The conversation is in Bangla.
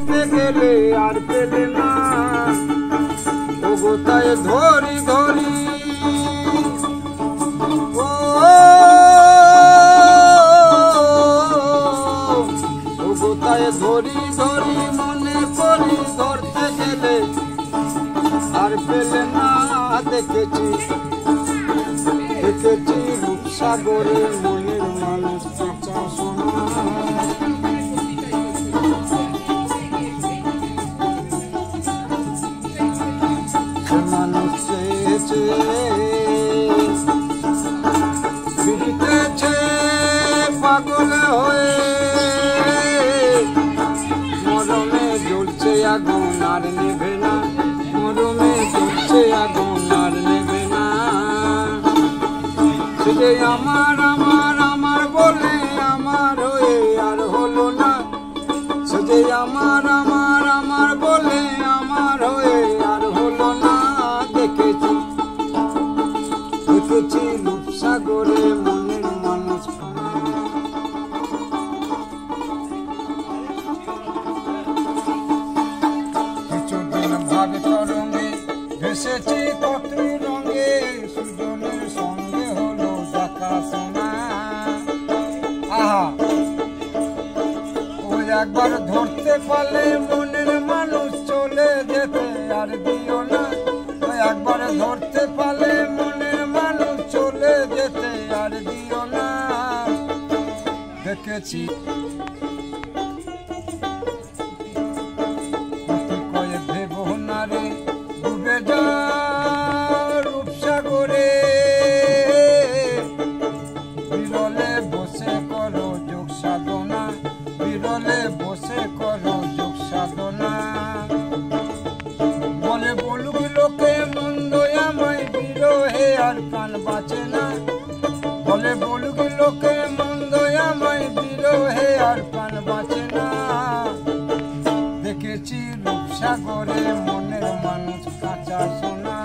ধরতে গেলে আর পেলে না, ওগো তাই ধরি ধরি, ওগো তাই ধরি ধরি মনে করি ধরতে গেলে আর পেলে না। দেখেছি দেখেছি রূপসাগরে মনের মানুষ কাঁচা সোনা, সে মানুষ চেয়েছে ফিরিতেছে পাগল হয়ে, মরমে জ্বলছে আগুন আর নেবে না, মরমে জ্বলছে আগুন আর নেবে না। সে যে আমার আমার আমার বলে আমার হয়ে আর হলো না, সে যে আমার আমার আমার বলে আমার হয়ে আর হলো না। দেখেছি দেখেছি রূপসাগরে মনের মানুষ কিছুদিন ভাবে তরঙ্গে ভেসেছি কত রঙে, সুজনের সঙ্গে হলো দেখা শোনা। আহা ওই একবার ধরতে পারলে মনের মানুষ চলে যেতে আর দিও না, ওই একবার ধরতে পারলে মনের মানুষ চলে যেতে আর দিও না। দেখেছি কয়ে ভেব না রে ডুবে যা রূপসাগরে, বিরলে বসে করো যোগ সাধনা, বিরলে বসে করো যোগ সাধনা। বলে বলুক লোকে মন্দ আমায় বিরহে আর প্রাণ বাঁচে না, বলে বলুক লোকে মন্দ আমায় বিরহে আর প্রাণ বাঁচে না। দেখেছি রূপসাগরে মনের মানুষ কাঁচা সোনা।